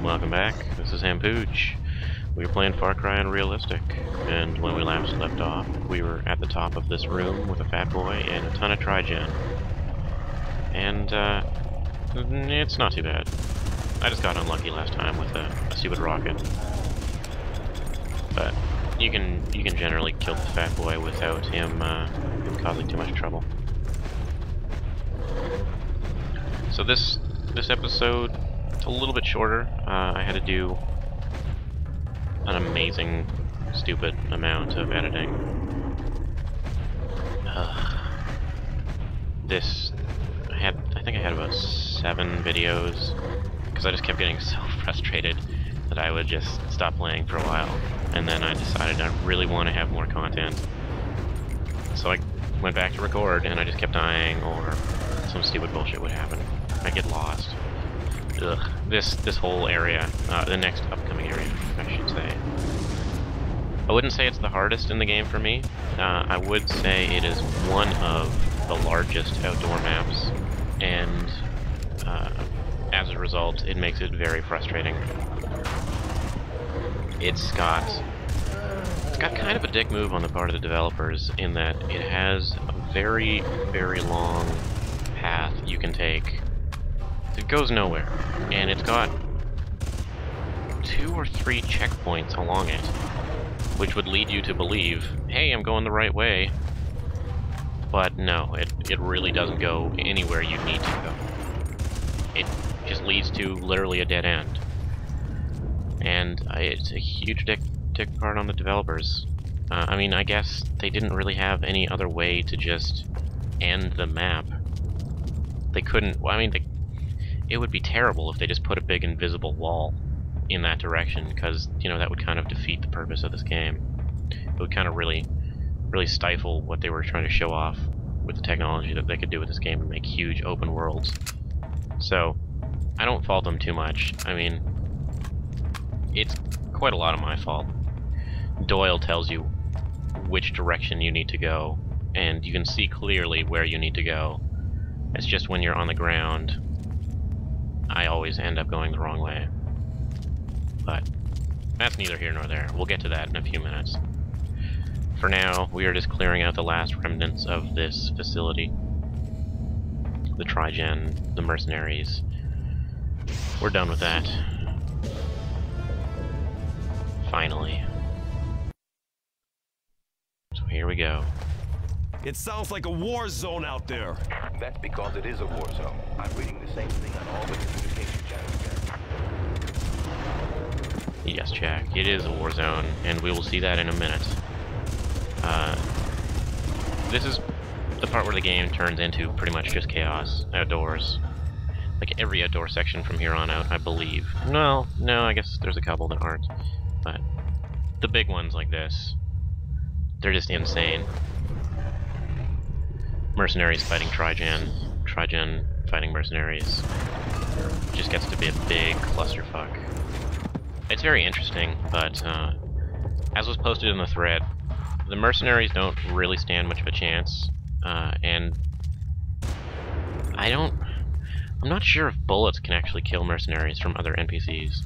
welcome back. This is Hampooch. We were playing Far Cry on Realistic, and when we last left off, we were at the top of this room with a fat boy and a ton of Trigen. And, it's not too bad. I just got unlucky last time with a stupid rocket. But you can generally kill the fat boy without him causing too much trouble. So this episode, it's a little bit shorter. I had to do an amazing, stupid amount of editing. I think I had about 7 videos, because I just kept getting so frustrated that I would just stop playing for a while. And then I decided I really want to have more content. So I went back to record, and I just kept dying, or some stupid bullshit would happen. I get lost. Ugh. This whole area, the next upcoming area, I should say. I wouldn't say it's the hardest in the game for me. I would say it is one of the largest outdoor maps, and as a result, it makes it very frustrating. It's got kind of a dick move on the part of the developers in that it has a very, very long path you can take. It goes nowhere, and it's got 2 or 3 checkpoints along it, which would lead you to believe, hey, I'm going the right way. But no, it really doesn't go anywhere you need to go. It just leads to literally a dead end. And it's a huge dick part on the developers. I mean, I guess they didn't really have any other way to just end the map. They couldn't, well, I mean, it would be terrible if they just put a big invisible wall in that direction, because, you know, that would kind of defeat the purpose of this game. It would kind of really stifle what they were trying to show off with the technology that they could do with this game and make huge open worlds. So, I don't fault them too much. I mean, it's quite a lot of my fault. Doyle tells you which direction you need to go, and you can see clearly where you need to go. It's just when you're on the ground, I always end up going the wrong way. But that's neither here nor there. We'll get to that in a few minutes. For now, we are just clearing out the last remnants of this facility. The Trigen, the mercenaries. We're done with that. Finally. So here we go. It sounds like a war zone out there. That's because it is a war zone. I'm reading the same thing on all the communication channels there. Yes, Jack, it is a war zone, and we will see that in a minute. This is the part where the game turns into pretty much just chaos outdoors. Like every outdoor section from here on out, I believe. No, I guess there's a couple that aren't. But the big ones like this, they're just insane. Mercenaries fighting Trigen, Trigen fighting mercenaries. It just gets to be a big clusterfuck. It's very interesting, but as was posted in the thread, the mercenaries don't really stand much of a chance, and I'm not sure if bullets can actually kill mercenaries from other NPCs.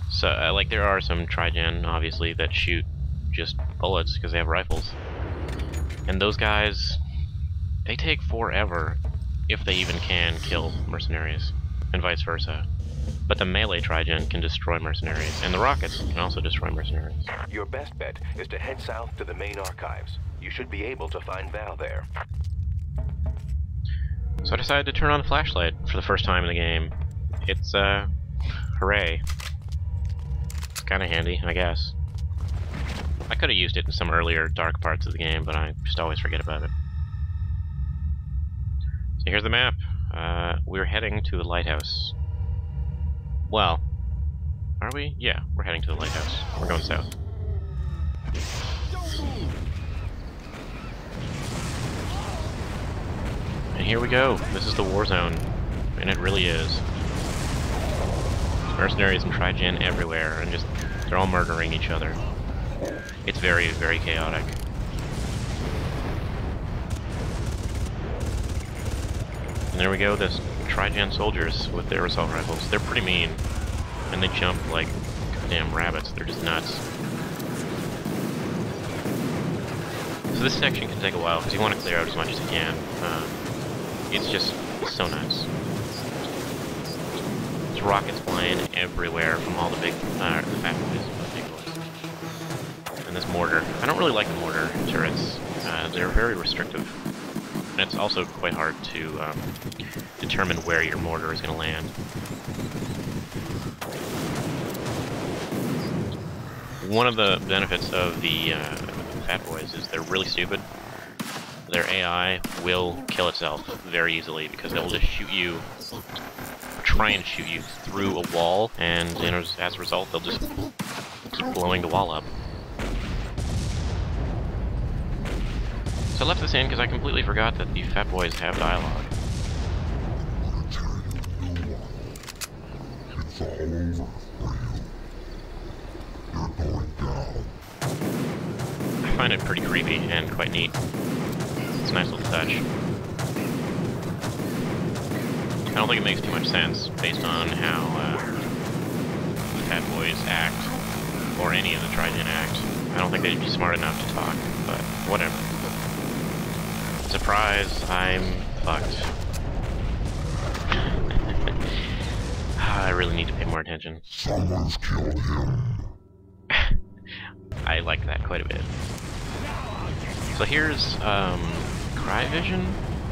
So, like, there are some Trigen, obviously, that shoot just bullets because they have rifles. And those guys, they take forever, if they even can, kill mercenaries, and vice versa. But the melee Trigen can destroy mercenaries, and the rockets can also destroy mercenaries. Your best bet is to head south to the main archives. You should be able to find Val there. So I decided to turn on the flashlight for the first time in the game. It's, hooray. It's kinda handy, I guess. I could have used it in some earlier dark parts of the game, but I just always forget about it. So here's the map. We're heading to the lighthouse. Well, are we? Yeah, we're heading to the lighthouse. We're going south. And here we go. This is the war zone. And it really is. There's mercenaries and Trigen everywhere, and just, they're all murdering each other. It's very, very chaotic. And there we go, this Trigen soldiers with their assault rifles. They're pretty mean, and they jump like damn rabbits. They're just nuts. So this section can take a while because you want to clear out as much as you can. It's so nice. There's rockets flying everywhere from all the big, the fat boys, the big boys. And this mortar. I don't really like the mortar turrets. They're very restrictive. And it's also quite hard to determine where your mortar is going to land. One of the benefits of the Fat Boys is they're really stupid. Their AI will kill itself very easily because they'll just shoot you, try and shoot you through a wall, and you know, as a result, they'll just keep blowing the wall up. So I left this in because I completely forgot that the Fat Boys have dialogue. It's all over for you. You're going down. I find it pretty creepy and quite neat. It's a nice little touch. I don't think it makes too much sense based on how the Fat Boys act, or any of the Trigen act. I don't think they'd be smart enough to talk, but whatever. Surprise, I'm fucked. I really need to pay more attention. Someone's killed him. I like that quite a bit. So here's Cry Vision?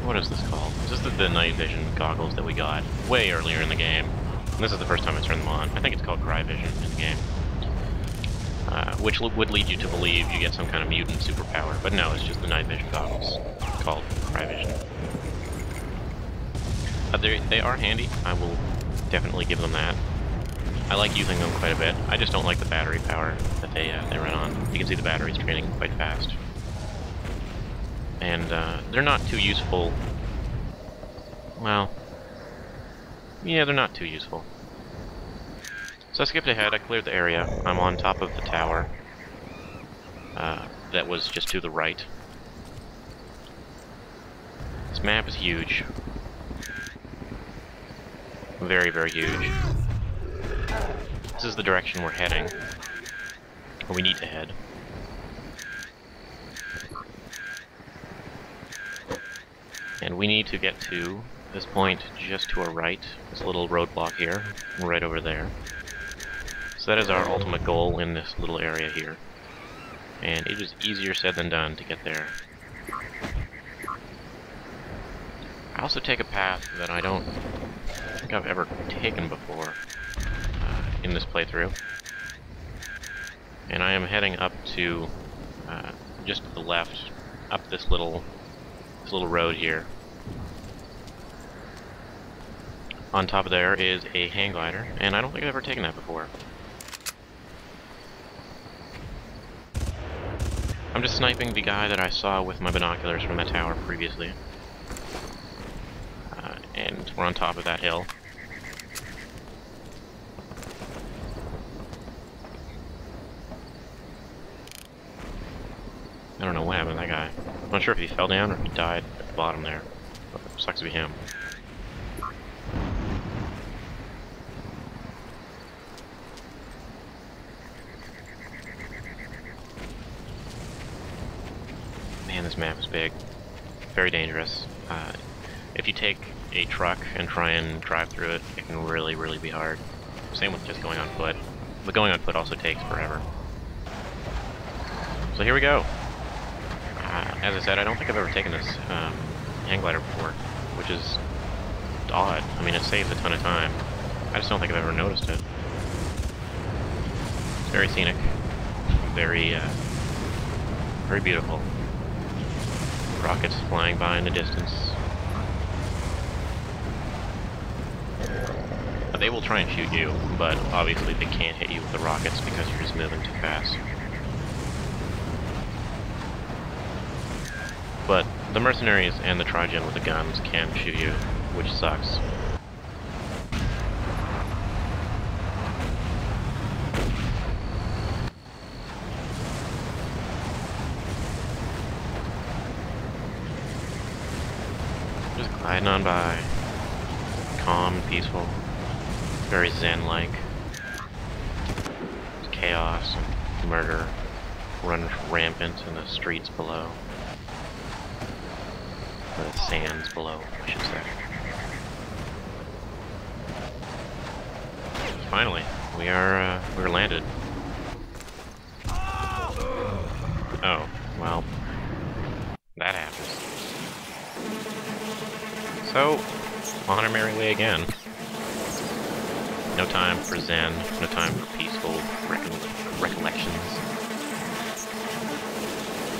What is this called? This is the night vision goggles that we got way earlier in the game. And this is the first time I turned them on. I think it's called Cry Vision in the game. Which would lead you to believe you get some kind of mutant superpower, but no, it's just the night vision goggles called Cry Vision. They are handy. I will definitely give them that. I like using them quite a bit. I just don't like the battery power that they run on. You can see the battery's draining quite fast. And they're not too useful. Well, yeah, they're not too useful. So I skipped ahead, I cleared the area. I'm on top of the tower. That was just to the right. This map is huge. Very, very huge. This is the direction we're heading. Or we need to head. And we need to get to this point just to our right. This little roadblock here, right over there. So that is our ultimate goal in this little area here. And it is easier said than done to get there. I also take a path that I don't think I've ever taken before in this playthrough. And I am heading up to just to the left, up this little road here. On top of there is a hang glider, and I don't think I've ever taken that before. I'm just sniping the guy that I saw with my binoculars from that tower previously. And we're on top of that hill. I don't know what happened to that guy. I'm not sure if he fell down or if he died at the bottom there. But it sucks to be him. Man, this map is big. Very dangerous. If you take a truck and try and drive through it, it can really, really be hard. Same with just going on foot. But going on foot also takes forever. So here we go. As I said, I don't think I've ever taken this hang glider before, which is odd. I mean, it saves a ton of time. I just don't think I've ever noticed it. It's very scenic. Very, very beautiful. Rockets flying by in the distance. They will try and shoot you, but obviously they can't hit you with the rockets because you're just moving too fast. But the mercenaries and the Trigen with the guns can shoot you, which sucks. Just gliding on by. calm and peaceful. Very zen-like. Chaos and murder run rampant in the streets below. The sands below, I should say. Finally, we're landed. Oh, well, that happens. So, on our merry way again. No time for zen, no time for peaceful recollections.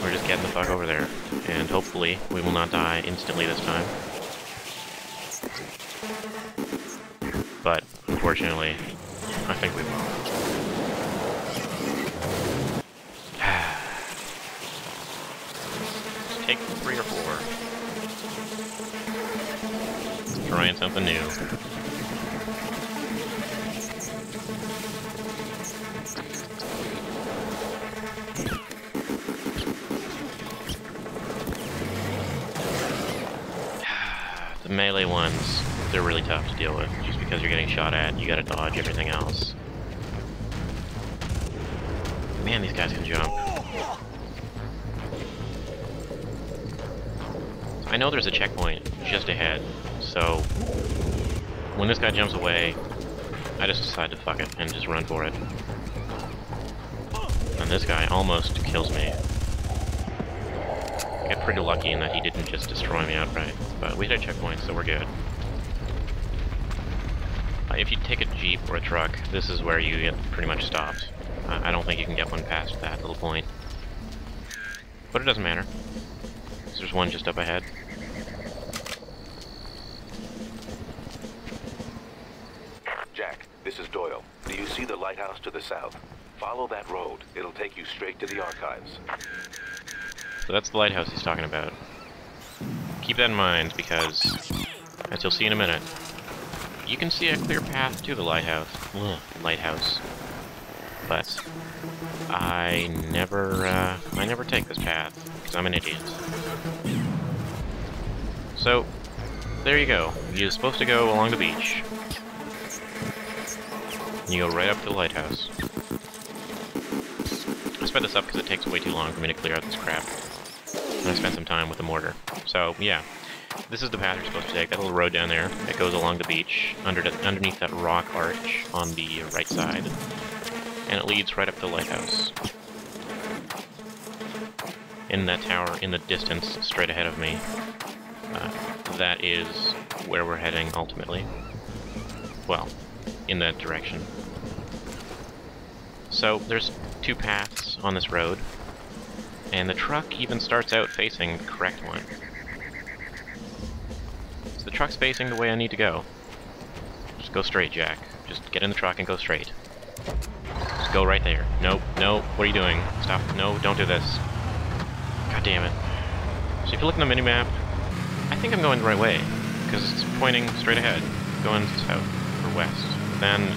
We're just getting the fuck over there, and hopefully we will not die instantly this time. But, unfortunately, I think we will. Take 3 or 4. Trying something new. The melee ones, they're really tough to deal with, just because you're getting shot at, you gotta dodge everything else. Man, these guys can jump. I know there's a checkpoint just ahead, so when this guy jumps away, I just decide to fuck it and just run for it. And this guy almost kills me. I got pretty lucky in that he didn't just destroy me outright, but we hit a checkpoint, so we're good. If you take a jeep or a truck, this is where you get pretty much stopped. I don't think you can get one past that little point. But it doesn't matter. There's one just up ahead. Jack, this is Doyle. Do you see the lighthouse to the south? Follow that road. It'll take you straight to the archives. So that's the lighthouse he's talking about. Keep that in mind, because, as you'll see in a minute, you can see a clear path to the lighthouse. But I never take this path, because I'm an idiot. So, there you go. You're supposed to go along the beach. You go right up to the lighthouse. I sped this up because it takes way too long for me to clear out this crap. And I spent some time with the mortar. So, yeah. This is the path you're supposed to take. That little road down there, it goes along the beach, underneath that rock arch on the right side. And it leads right up to the lighthouse. In that tower, in the distance, straight ahead of me, that is where we're heading ultimately. Well, in that direction. So, there's 2 paths on this road, and the truck even starts out facing the correct one. So the truck's facing the way I need to go. Just go straight, Jack. Just get in the truck and go straight. Just go right there. Nope, nope, what are you doing? Stop, no, don't do this. God damn it. So if you look in the minimap, I think I'm going the right way, because it's pointing straight ahead, going south or west. Then,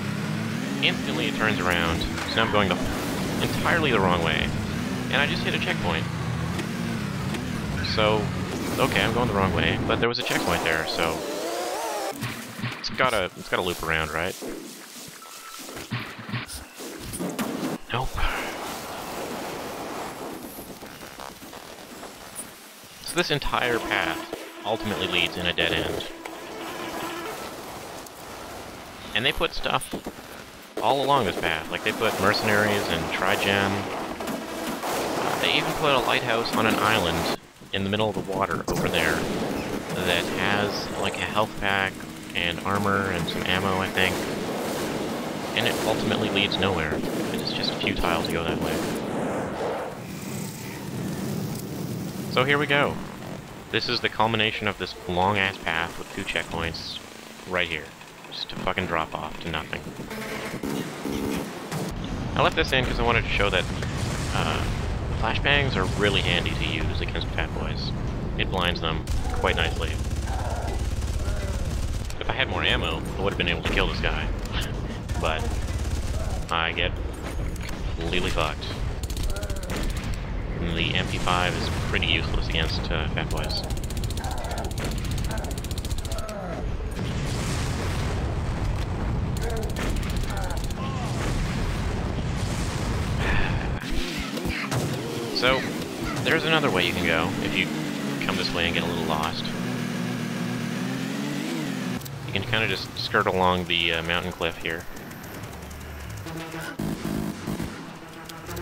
instantly it turns around, so now I'm going entirely the wrong way, and I just hit a checkpoint. So, okay, I'm going the wrong way, but there was a checkpoint there, so it's gotta loop around, right? Nope. So this entire path ultimately leads in a dead end. And they put stuff all along this path. Like, they put mercenaries and Trigen. They even put a lighthouse on an island in the middle of the water over there that has, like, a health pack and armor and some ammo, I think. And it ultimately leads nowhere. It's just futile to go that way. So here we go. This is the culmination of this long-ass path with 2 checkpoints right here. Just to fucking drop off to nothing. I left this in because I wanted to show that flashbangs are really handy to use against fat boys. It blinds them quite nicely. If I had more ammo, I would have been able to kill this guy. But I get completely fucked. And the MP5 is pretty useless against fat boys. There's another way you can go if you come this way and get a little lost. You can kind of just skirt along the mountain cliff here.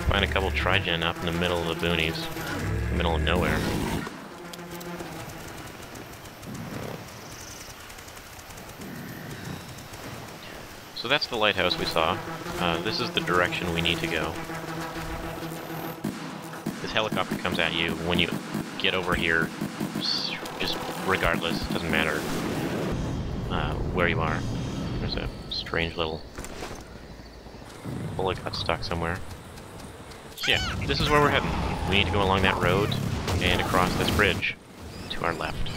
Find a couple Trigen up in the middle of the boonies, in the middle of nowhere. So that's the lighthouse we saw. This is the direction we need to go. This helicopter comes at you when you get over here, just regardless, doesn't matter where you are. There's a strange little bullet got stuck somewhere. So yeah, this is where we're heading. We need to go along that road and across this bridge to our left.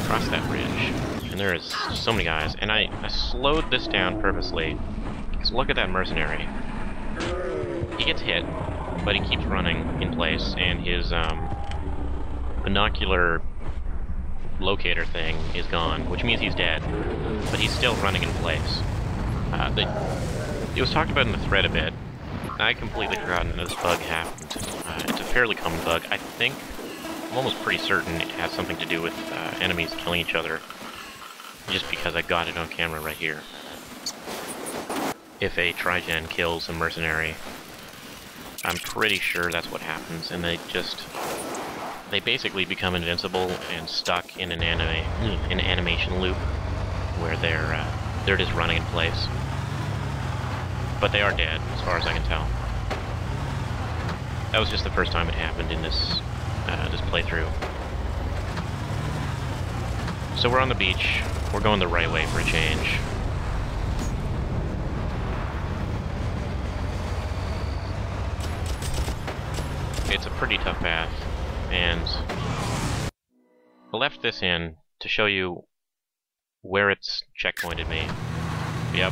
Across that bridge. And there is so many guys. And I slowed this down purposely. Because look at that mercenary. He gets hit, but he keeps running in place, and his binocular locator thing is gone, which means he's dead, but he's still running in place. It was talked about in the thread a bit. I completely forgotten that this bug happened. It's a fairly common bug. I think, I'm almost pretty certain it has something to do with enemies killing each other, just because I got it on camera right here. If a Trigen kills a mercenary, I'm pretty sure that's what happens, and they basically become invincible and stuck in an animation loop where they're just running in place. But they are dead, as far as I can tell. That was just the first time it happened in this playthrough. So we're on the beach. We're going the right way for a change. It's a pretty tough path, and I left this in to show you where it's checkpointed me. Yep.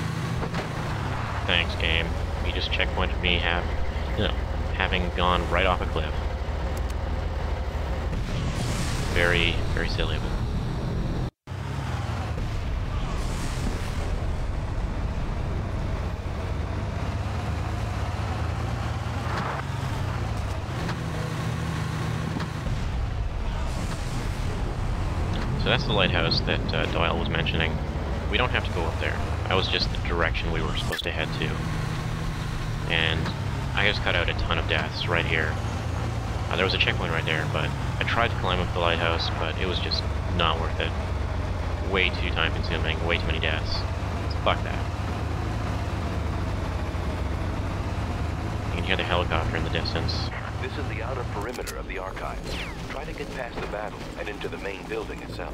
Thanks, game. You just checkpointed me having gone right off a cliff. Very, very silly. So that's the lighthouse that Doyle was mentioning. We don't have to go up there. That was just the direction we were supposed to head to. And I just cut out a ton of deaths right here. There was a checkpoint right there, but I tried to climb up the lighthouse, but it was just not worth it. Way too time-consuming, way too many deaths. So fuck that. You can hear the helicopter in the distance. This is the outer perimeter of the archives. Try to get past the battle and into the main building itself.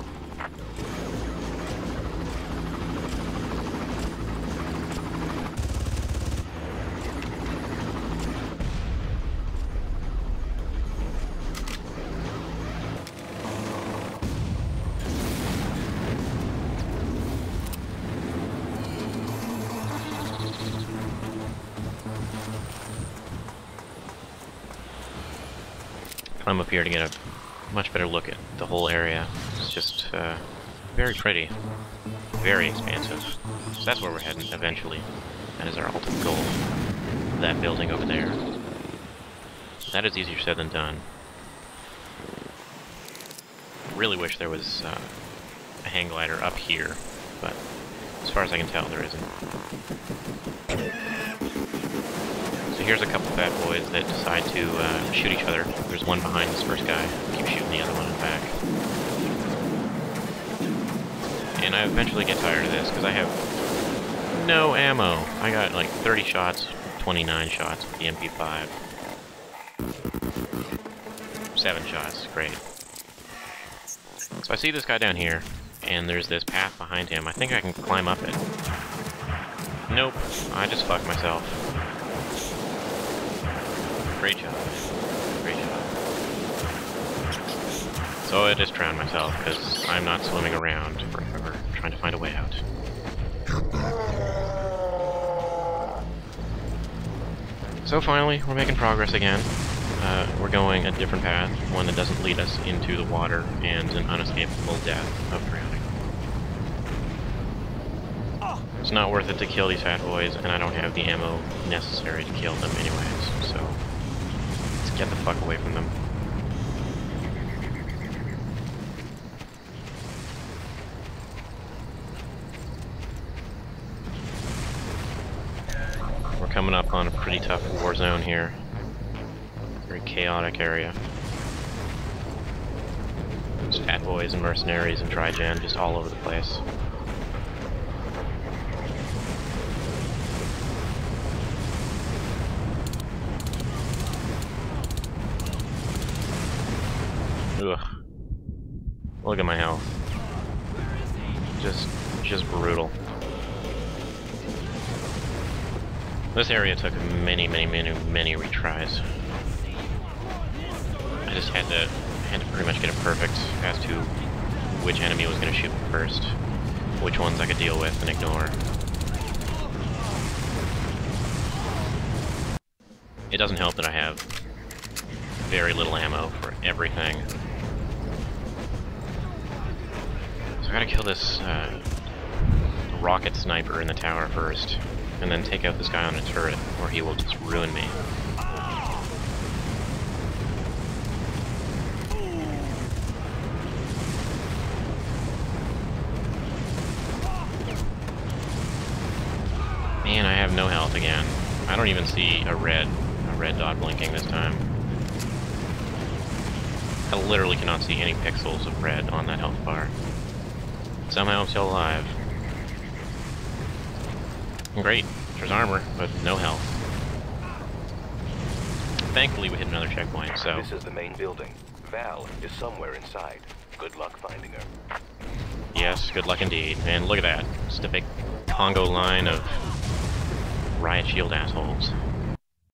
Climb up here to get a much better look at the whole area. It's just very pretty, very expansive. So that's where we're heading eventually. That is our ultimate goal. That building over there. That is easier said than done. Really wish there was a hang glider up here, but as far as I can tell, there isn't. So here's a couple fat boys that decide to shoot each other. There's one behind this first guy. Keep shooting the other one in the back. And I eventually get tired of this because I have no ammo. I got like 30 shots, 29 shots with the MP5. 7 shots, great. So I see this guy down here, and there's this path behind him. I think I can climb up it. Nope, I just fucked myself. Great job. Great job. So I just drowned myself, because I'm not swimming around forever trying to find a way out. So finally, we're making progress again. We're going a different path, one that doesn't lead us into the water and an unescapable death of drowning. It's not worth it to kill these fat boys, and I don't have the ammo necessary to kill them anyways, so let's get the fuck away from them. We're coming up on a pretty tough war zone here. Very chaotic area. There's fat boys and mercenaries and Trigen just all over the place. Ugh. Look at my health. Just brutal. This area took many retries. I just had to pretty much get it perfect as to which enemy was going to shoot first, which ones I could deal with and ignore. It doesn't help that I have very little ammo for everything. So I gotta kill this rocket sniper in the tower first, and then take out this guy on a turret, or he will just ruin me. Man, I have no health again. I don't even see a red dot blinking this time. I literally cannot see any pixels of red on that health bar. Somehow I'm still alive. Great, there's armor, but no health. Thankfully we hit another checkpoint, so... This is the main building. Val is somewhere inside. Good luck finding her. Yes, good luck indeed. And look at that. Just a big Congo line of riot shield assholes.